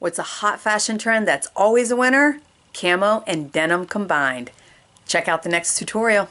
What's a hot fashion trend that's always a winner? Camo and denim combined. Check out the next tutorial.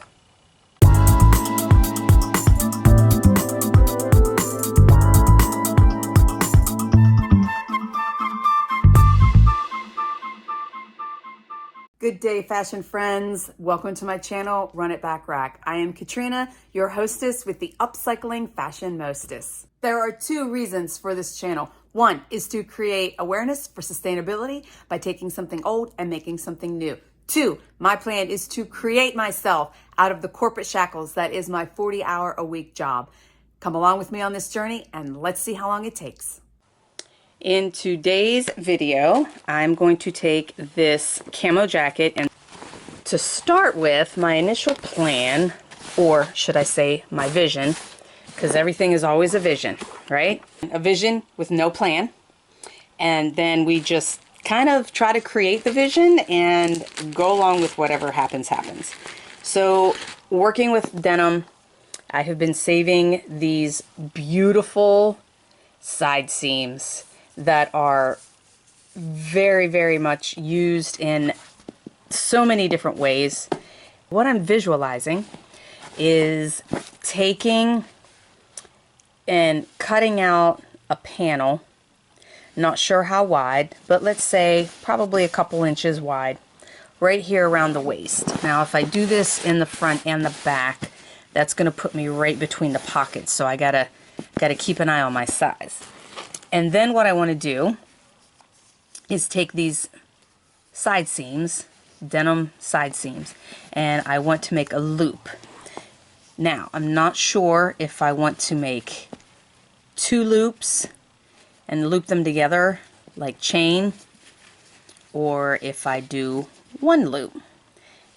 Good day, fashion friends. Welcome to my channel, Run It Back Rack. I am Katrina, your hostess with the Upcycling Fashion Mostess. There are two reasons for this channel. One is to create awareness for sustainability by taking something old and making something new. Two, my plan is to create myself out of the corporate shackles that is my 40-hour-a-week job. Come along with me on this journey and let's see how long it takes. In today's video, I'm going to take this camo jacket, and to start with, my initial plan, or should I say my vision, because everything is always a vision, right? A vision with no plan, and then we just kind of try to create the vision and go along with whatever happens. So working with denim, I have been saving these beautiful side seams that are very, very much used in so many different ways. What I'm visualizing is taking and cutting out a panel, not sure how wide, but let's say probably a couple inches wide, right here around the waist. Now if I do this in the front and the back, that's going to put me right between the pockets, so I gotta keep an eye on my size. And then what I want to do is take these side seams, denim side seams, and I want to make a loop. Now, I'm not sure if I want to make two loops and loop them together like chain, or if I do one loop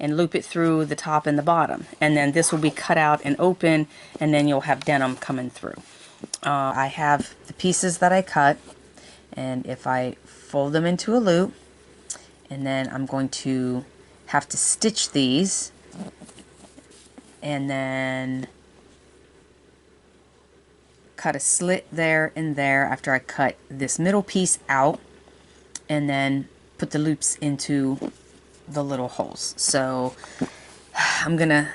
and loop it through the top and the bottom. And then this will be cut out and open, and then you'll have denim coming through. I have the pieces that I cut, and if I fold them into a loop, and then I'm going to have to stitch these, and then cut a slit there and there after I cut this middle piece out, and then put the loops into the little holes. So I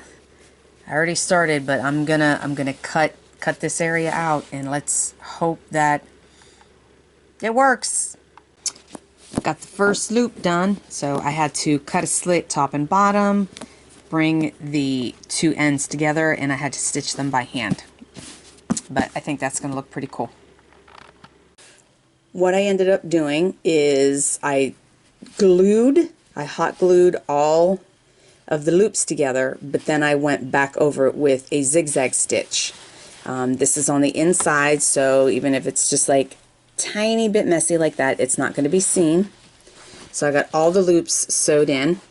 already started, but I'm gonna cut this area out, and let's hope that it works. Got the first loop done, so I had to cut a slit top and bottom, bring the two ends together, and I had to stitch them by hand. But I think that's going to look pretty cool. What I ended up doing is I hot glued all of the loops together, but then I went back over it with a zigzag stitch. This is on the inside, so even if it's just like tiny bit messy like that, it's not going to be seen. So I got all the loops sewed in.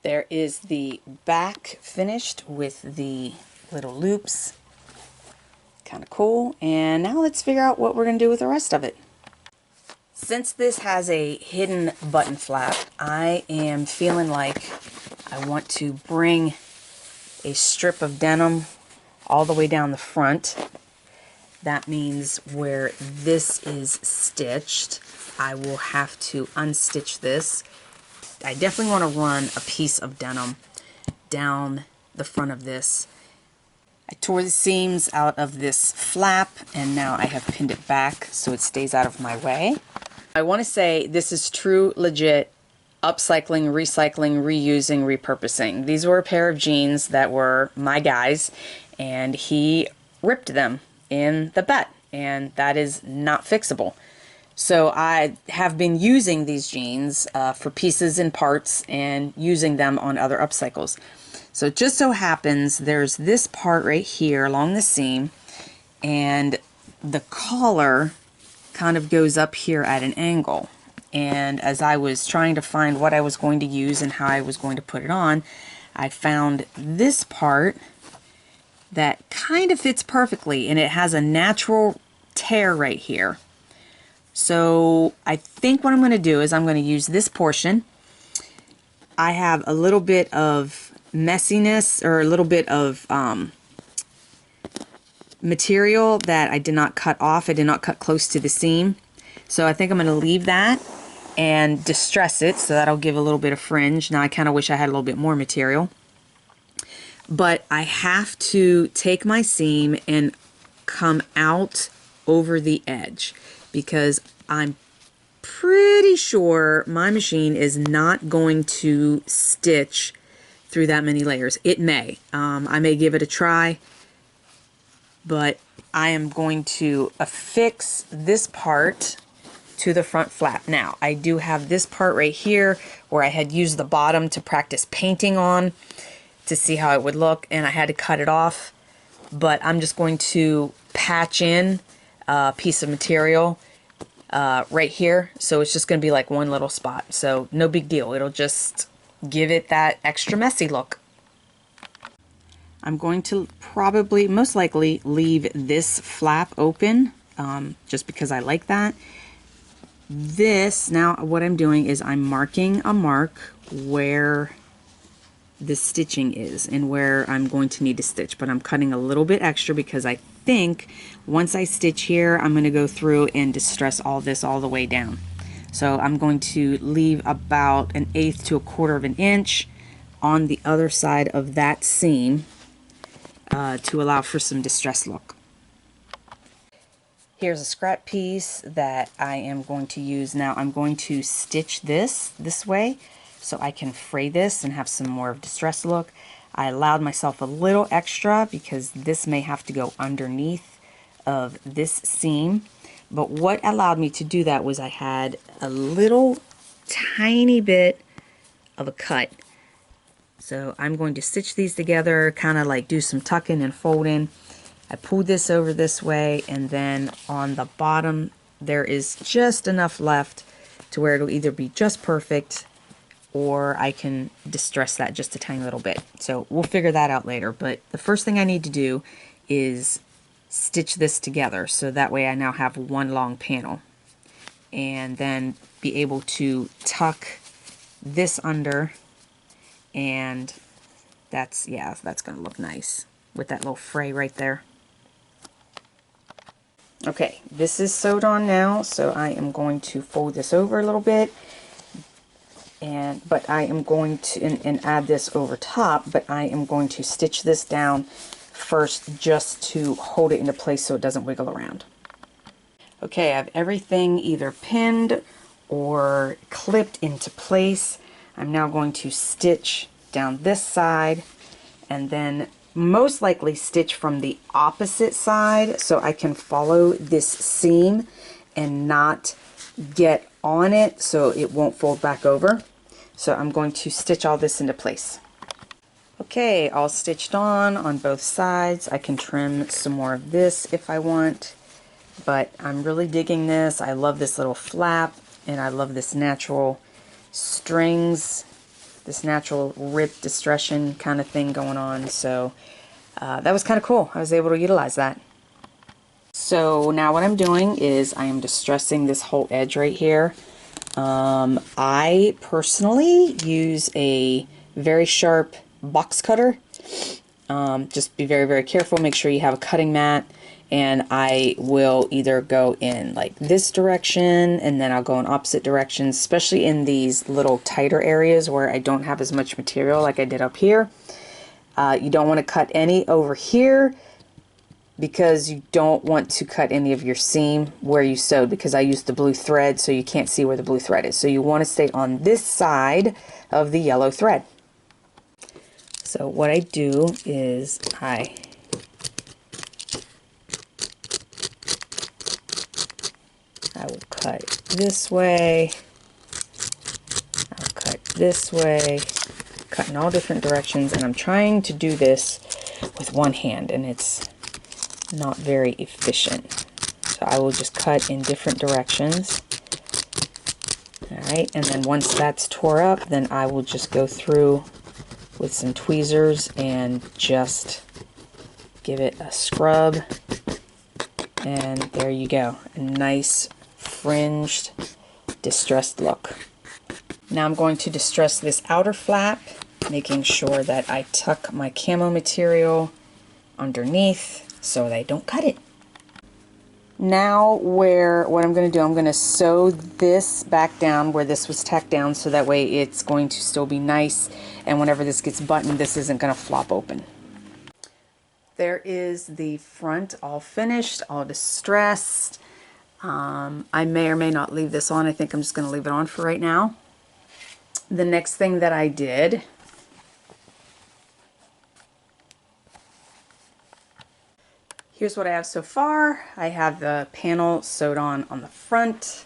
There is the back finished with the little loops. Kind of cool. And now let's figure out what we're going to do with the rest of it. Since this has a hidden button flap, I am feeling like I want to bring a strip of denim all the way down the front. That means where this is stitched, I will have to unstitch this. I definitely want to run a piece of denim down the front of this. I tore the seams out of this flap, and now I have pinned it back so it stays out of my way. I want to say this is true, legit upcycling, recycling, reusing, repurposing. These were a pair of jeans that were my guy's, and he ripped them in the butt, and that is not fixable. So I have been using these jeans for pieces and parts and using them on other upcycles. So it just so happens there's this part right here along the seam, and the collar kind of goes up here at an angle. And as I was trying to find what I was going to use and how I was going to put it on, I found this part that kind of fits perfectly, and it has a natural tear right here. So I think what I'm going to do is I'm going to use this portion. I have a little bit of messiness, or a little bit of material that I did not cut off. I did not cut close to the seam. So I think I'm going to leave that and distress it, so that'll give a little bit of fringe. Now I kind of wish I had a little bit more material. But I have to take my seam and come out over the edge, because I'm pretty sure my machine is not going to stitch through that many layers. It may. I may give it a try, but I am going to affix this part to the front flap. Now, I do have this part right here where I had used the bottom to practice painting on to see how it would look, and I had to cut it off, but I'm just going to patch in a piece of material right here, so it's just going to be like one little spot, so no big deal. It'll just give it that extra messy look. I'm going to probably, most likely, leave this flap open just because I like that. This, now what I'm doing is I'm marking a mark where the stitching is and where I'm going to need to stitch, but I'm cutting a little bit extra because I think once I stitch here, I'm going to go through and distress all this all the way down. So I'm going to leave about 1/8 to 1/4 of an inch on the other side of that seam to allow for some distressed look. Here's a scrap piece that I am going to use. Now I'm going to stitch this way so I can fray this and have some more of distressed look. I allowed myself a little extra because this may have to go underneath of this seam. But what allowed me to do that was I had a little tiny bit of a cut. So I'm going to stitch these together, kind of like do some tucking and folding. I pulled this over this way, and then on the bottom there is just enough left to where it'll either be just perfect or I can distress that just a tiny little bit. So we'll figure that out later. But the first thing I need to do is stitch this together, so that way I now have one long panel, and then be able to tuck this under, and that's gonna look nice with that little fray right there. Okay, this is sewed on now, so I am going to fold this over a little bit, but I am going to and add this over top, but I am going to stitch this down first just to hold it into place so it doesn't wiggle around. Okay, I have everything either pinned or clipped into place. I'm now going to stitch down this side and then most likely stitch from the opposite side so I can follow this seam and not get on it so it won't fold back over. So I'm going to stitch all this into place. Okay, all stitched on both sides. I can trim some more of this if I want, but I'm really digging this. I love this little flap, and I love this natural strings, this natural rip distressing kind of thing going on. So that was kind of cool. I was able to utilize that. So now what I'm doing is I am distressing this whole edge right here. I personally use a very sharp box cutter. Just be very, very careful. Make sure you have a cutting mat. And I will either go in like this direction, and then I'll go in opposite directions, especially in these little tighter areas where I don't have as much material like I did up here. You don't want to cut any over here because you don't want to cut any of your seam where you sewed, because I used the blue thread, so you can't see where the blue thread is. So you want to stay on this side of the yellow thread. So what I do is I will cut this way, I'll cut this way, cut in all different directions, and I'm trying to do this with one hand, and it's not very efficient. So I will just cut in different directions. Alright, and then once that's tore up, then I will just go through with some tweezers and just give it a scrub, and there you go, a nice fringed distressed look. Now I'm going to distress this outer flap, making sure that I tuck my camo material underneath so that I don't cut it. Now what I'm going to do, I'm going to sew this back down where this was tacked down, so that way it's going to still be nice, and whenever this gets buttoned, this isn't going to flop open. There is the front all finished, all distressed. I may or may not leave this on. I think I'm just going to leave it on for right now. The next thing that I did, here's what I have so far. I have the panel sewed on the front.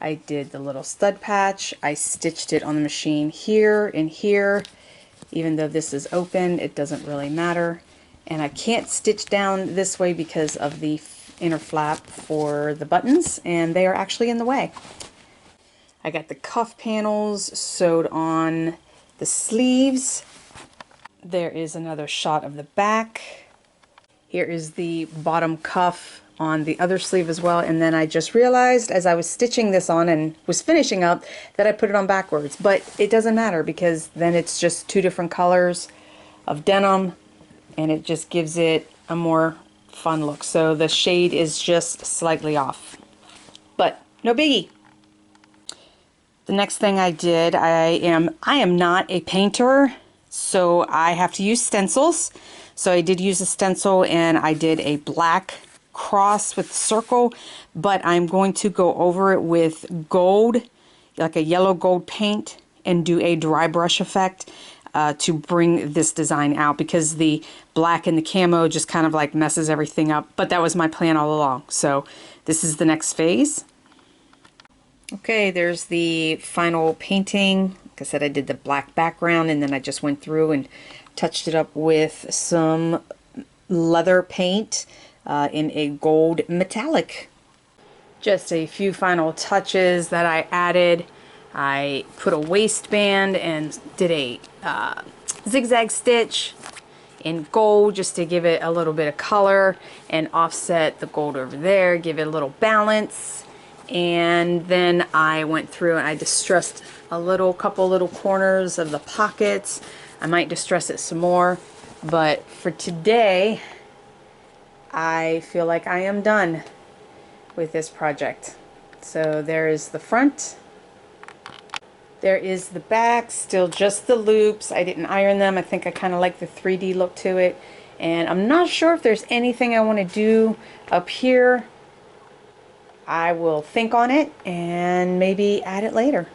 I did the little stud patch. I stitched it on the machine here and here. Even though this is open, it doesn't really matter. And I can't stitch down this way because of the inner flap for the buttons, and they are actually in the way. I got the cuff panels sewed on the sleeves. There is another shot of the back. Here is the bottom cuff on the other sleeve as well, and then I just realized as I was stitching this on and was finishing up that I put it on backwards, but it doesn't matter because then it's just two different colors of denim and it just gives it a more fun look. So the shade is just slightly off, but no biggie. The next thing I did, I am not a painter, so I have to use stencils. So I did use a stencil and I did a black cross with circle, but I'm going to go over it with gold, like a yellow gold paint, and do a dry brush effect to bring this design out, because the black and the camo just kind of like messes everything up. But that was my plan all along. So this is the next phase. Okay, there's the final painting. Like I said, I did the black background and then I just went through and touched it up with some leather paint in a gold metallic. Just a few final touches that I added. I put a waistband and did a zigzag stitch in gold just to give it a little bit of color and offset the gold over there, give it a little balance. And then I went through and I distressed couple little corners of the pockets. I might distress it some more, but for today I feel like I am done with this project. So there is the front, there is the back, still just the loops. I didn't iron them. I think I kind of like the 3D look to it, and I'm not sure if there's anything I want to do up here. I will think on it and maybe add it later.